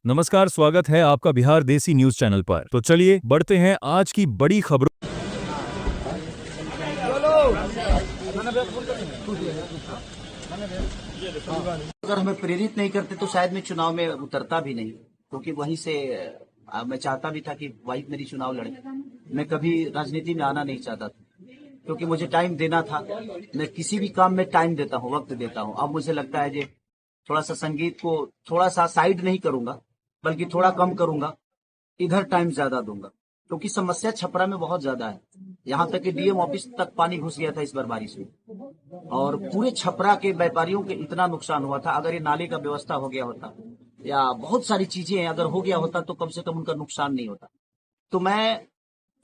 नमस्कार, स्वागत है आपका बिहार देसी न्यूज चैनल पर। तो चलिए बढ़ते हैं आज की बड़ी खबरों। अगर हमें प्रेरित नहीं करते तो शायद मैं चुनाव में उतरता भी नहीं, क्योंकि वहीं से मैं चाहता भी था कि वाइफ मेरी चुनाव लड़े। मैं कभी राजनीति में आना नहीं चाहता था, क्योंकि मुझे टाइम देना था। मैं किसी भी काम में टाइम देता हूँ, वक्त देता हूँ। अब मुझे लगता है कि थोड़ा सा संगीत को थोड़ा सा साइड नहीं करूंगा, बल्कि थोड़ा कम करूंगा, इधर टाइम ज्यादा दूंगा, क्योंकि समस्या छपरा में बहुत ज्यादा है। यहाँ तक कि डीएम ऑफिस तक पानी घुस गया था इस बार बारिश में, और पूरे छपरा के व्यापारियों के इतना नुकसान हुआ था। अगर ये नाले का व्यवस्था हो गया होता या बहुत सारी चीजें अगर हो गया होता तो कम से कम उनका नुकसान नहीं होता। तो मैं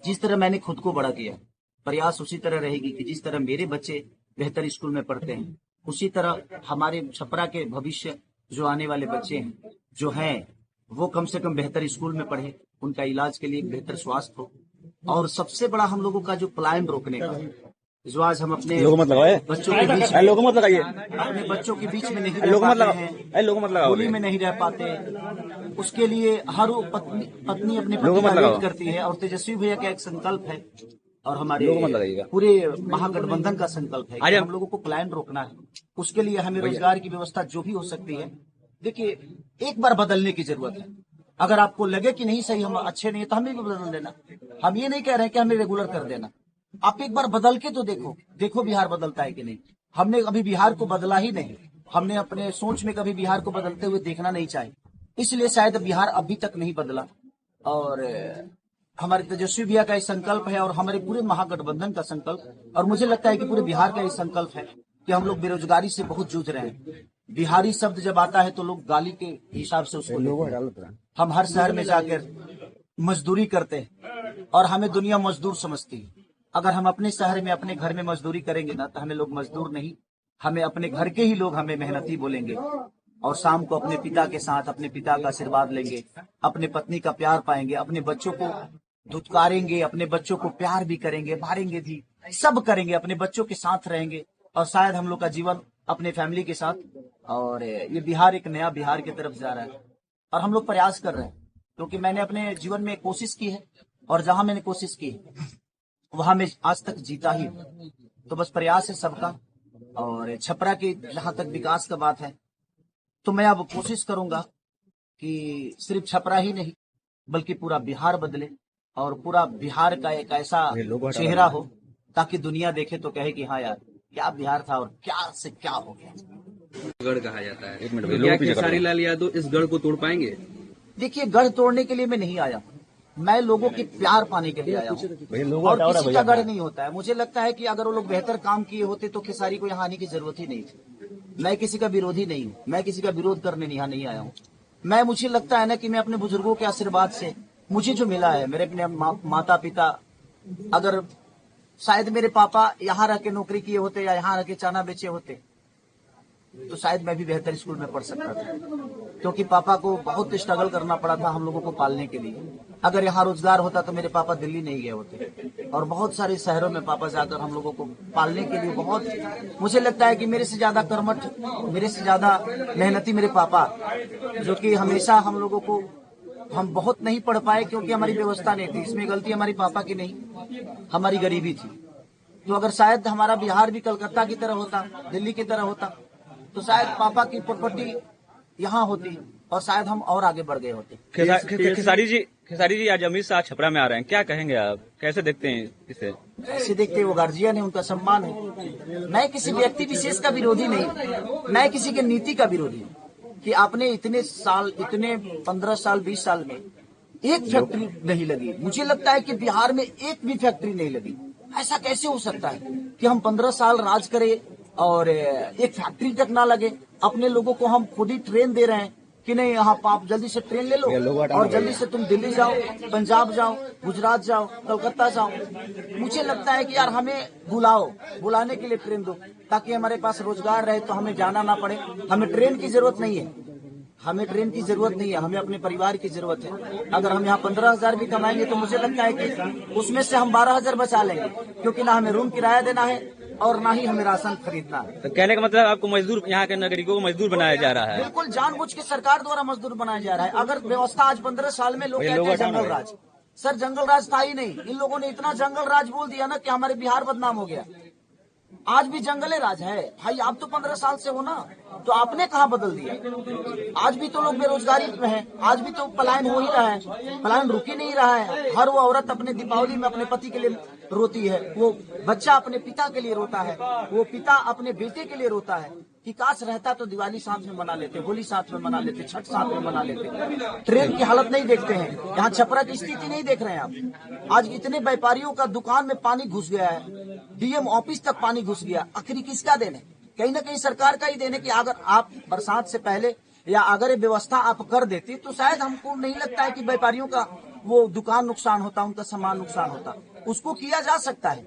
जिस तरह मैंने खुद को बड़ा किया, प्रयास उसी तरह रहेगी कि जिस तरह मेरे बच्चे बेहतर स्कूल में पढ़ते हैं, उसी तरह हमारे छपरा के भविष्य जो आने वाले बच्चे हैं जो हैं, वो कम से कम बेहतर स्कूल में पढ़े, उनका इलाज के लिए एक बेहतर स्वास्थ्य हो। और सबसे बड़ा हम लोगों का जो पलायन रोकने का, जो आज हम अपने लोगो मत लगाए, बच्चों के बीच में, लोगो मत लगाइए, अपने बच्चों के बीच में नहीं रह लोगो मत पाते लगाओ, हैं, लोगो मत लगाओ, होली में नहीं रह पाते, उसके लिए हर वो पत्नी अपने लोगो पति मत का लगाओ। वेट करती है। और तेजस्वी भैया का एक संकल्प है, और हमारे लोगो मत लगाइएगा। पूरे महागठबंधन का संकल्प है कि हम लोगों को पलायन रोकना है। उसके लिए हमें रोजगार की व्यवस्था जो भी हो सकती है। देखिए, एक बार बदलने की जरूरत है। अगर आपको लगे कि नहीं सही, हम अच्छे नहीं है, तो हमें भी बदल देना। हम ये नहीं कह रहे हैं कि हमें रेगुलर कर देना। आप एक बार बदल के तो देखो बिहार बदलता है कि नहीं। हमने अभी बिहार को बदला ही नहीं, हमने अपने सोच में कभी बिहार को बदलते हुए देखना नहीं चाहे, इसलिए शायद बिहार अभी तक नहीं बदला। और हमारे तेजस्वी भैया का एक संकल्प है, और हमारे पूरे महागठबंधन का संकल्प, और मुझे लगता है कि पूरे बिहार का एक संकल्प है कि हम लोग बेरोजगारी से बहुत जूझ रहे हैं। बिहारी शब्द जब आता है तो लोग गाली के हिसाब से उसको लेते हैं। हम हर शहर में जाकर मजदूरी करते हैं, और हमें दुनिया मजदूर समझती है। अगर हम अपने शहर में अपने घर में मजदूरी करेंगे ना, तो हमें लोग मजदूर नहीं, हमें अपने घर के ही लोग हमें मेहनती बोलेंगे। और शाम को अपने पिता के साथ अपने पिता का आशीर्वाद लेंगे, अपने पत्नी का प्यार पाएंगे, अपने बच्चों को धुतकारेंगे, अपने बच्चों को प्यार भी करेंगे, मारेंगे भी, सब करेंगे, अपने बच्चों के साथ रहेंगे। और शायद हम लोग का जीवन अपने फैमिली के साथ, और ये बिहार एक नया बिहार की तरफ जा रहा है। और हम लोग प्रयास कर रहे हैं, क्योंकि मैंने अपने जीवन में कोशिश की है, और जहां मैंने कोशिश की वहां मैं आज तक जीता ही हूं। तो बस प्रयास है सबका। और छपरा की जहां तक विकास का बात है, तो मैं अब कोशिश करूंगा कि सिर्फ छपरा ही नहीं, बल्कि पूरा बिहार बदले, और पूरा बिहार का एक ऐसा चेहरा हो ताकि दुनिया देखे तो कहे कि हाँ यार, क्या बिहार था और क्या से क्या हो गया। गढ़ कहा जाता है, एक मिनट तो क्या खेसारी लाल यादव इस गढ़ को तोड़ पाएंगे? देखिए, गढ़ तोड़ने के लिए मैं नहीं आया हूँ, मैं लोगों के प्यार पाने के लिए आया हूँ, और किसी का गढ़ नहीं होता है। मुझे लगता है कि अगर वो लोग बेहतर काम किए होते तो खेसारी को यहाँ आने की जरूरत ही नहीं थी। मैं किसी का विरोधी नहीं हूँ, मैं किसी का विरोध करने यहाँ नहीं आया हूँ। मुझे लगता है ना कि मैं अपने बुजुर्गों के आशीर्वाद से मुझे जो मिला है, मेरे अपने माता पिता, अगर शायद मेरे पापा यहाँ रह के नौकरी किए होते या यहाँ रह के चाना बेचे होते, तो शायद मैं भी बेहतर स्कूल में पढ़ सकता था, क्योंकि पापा को बहुत स्ट्रगल करना पड़ा था हम लोगों को पालने के लिए। अगर यहाँ रोजगार होता तो मेरे पापा दिल्ली नहीं गए होते, और बहुत सारे शहरों में पापा जाकर हम लोगों को पालने के लिए बहुत, मुझे लगता है कि मेरे से ज्यादा कर्मठ, मेरे से ज्यादा मेहनती मेरे पापा, जो कि हमेशा हम लोगों को, हम बहुत नहीं पढ़ पाए क्योंकि हमारी व्यवस्था नहीं थी। इसमें गलती हमारी पापा की नहीं, हमारी गरीबी थी। तो अगर शायद हमारा बिहार भी कलकत्ता की तरह होता, दिल्ली की तरह होता, तो शायद पापा की प्रॉपर्टी यहाँ होती, और शायद हम और आगे बढ़ गए होते। खेसारी जी आज अमित शाह छपरा में आ रहे हैं, क्या कहेंगे आप, कैसे देखते हैं इसे? ऐसे देखते, वो गार्जियन है, उनका सम्मान है। मैं किसी व्यक्ति विशेष का विरोधी नहीं, मैं किसी के नीति का विरोधी हूँ कि आपने इतने साल, इतने 15 साल 20 साल में एक फैक्ट्री नहीं लगी। मुझे लगता है कि बिहार में एक भी फैक्ट्री नहीं लगी। ऐसा कैसे हो सकता है कि हम 15 साल राज करें और एक फैक्ट्री तक ना लगे? अपने लोगों को हम खुद ही ट्रेन दे रहे हैं कि नहीं, यहाँ आप जल्दी से ट्रेन ले लो और जल्दी से तुम दिल्ली जाओ, पंजाब जाओ, गुजरात जाओ, कलकत्ता जाओ। मुझे लगता है कि यार हमें बुलाने के लिए ट्रेन दो, ताकि हमारे पास रोजगार रहे, तो हमें जाना ना पड़े। हमें ट्रेन की जरूरत नहीं है, हमें ट्रेन की जरूरत नहीं है, हमें अपने परिवार की जरूरत है। अगर हम यहाँ 15,000 भी कमाएंगे तो मुझे लगता है कि उसमें से हम 12,000 बचा लेंगे, क्योंकि ना हमें रूम किराया देना है, और ना ही हमें राशन खरीदना है। तो कहने का मतलब आपको मजदूर, यहाँ के नागरिकों को मजदूर बनाया जा रहा है। बिल्कुल जानबूझ के सरकार द्वारा मजदूर बनाया जा रहा है। अगर व्यवस्था आज 15 साल में लोग भैया, कहते हैं लोग हटाओ जंगल ना राज, सर जंगल राज था ही नहीं। इन लोगों ने इतना जंगल राज बोल दिया ना कि हमारे बिहार बदनाम हो गया। आज भी जंगले राज है भाई। आप तो 15 साल से हो ना, तो आपने कहाँ बदल दिया? आज भी तो लोग बेरोजगारी में हैं, आज भी तो पलायन हो ही रहा है, पलायन रुक ही नहीं रहा है। हर वो औरत अपने दीपावली में अपने पति के लिए रोती है, वो बच्चा अपने पिता के लिए रोता है, वो पिता अपने बेटे के लिए रोता है कि काश रहता तो दिवाली साथ में मना लेते, होली साथ में मना लेते, छठ साथ में मना लेते। ट्रेन की हालत नहीं देखते हैं, यहाँ छपरा की स्थिति नहीं देख रहे हैं आप। आज इतने व्यापारियों का दुकान में पानी घुस गया है, डीएम ऑफिस तक पानी घुस गया। आखिर किसका देने? कहीं ना कहीं सरकार का ही देने कि अगर आप बरसात से पहले या अगर ये व्यवस्था आप कर देती तो शायद हमको नहीं लगता है कि व्यापारियों का वो दुकान नुकसान होता, उनका सामान नुकसान होता। उसको किया जा सकता है।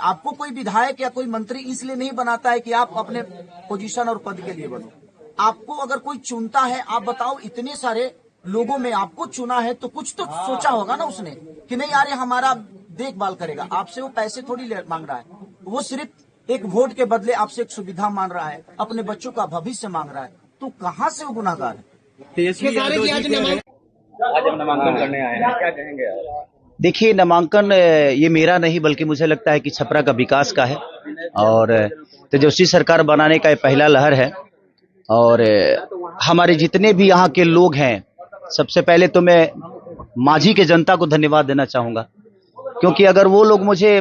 आपको कोई विधायक या कोई मंत्री इसलिए नहीं बनाता है कि आप अपने पोजीशन और पद के लिए बनो। आपको अगर कोई चुनता है, आप बताओ इतने सारे लोगों में आपको चुना है तो कुछ तो सोचा होगा ना उसने कि नहीं यार ये हमारा देखभाल करेगा। आपसे वो पैसे थोड़ी मांग रहा है, वो सिर्फ एक वोट के बदले आपसे एक सुविधा मांग रहा है, अपने बच्चों का भविष्य मांग रहा है। तो कहाँ से वो गुनाहगार है? आज हम नामांकन करने आए हैं, क्या कहेंगे आप? देखिए, नामांकन ये मेरा नहीं बल्कि मुझे लगता है कि छपरा का विकास का है और तेजस्वी सरकार बनाने का ये पहला लहर है। और हमारे जितने भी यहाँ के लोग हैं, सबसे पहले तो मैं माझी के जनता को धन्यवाद देना चाहूंगा, क्योंकि अगर वो लोग मुझे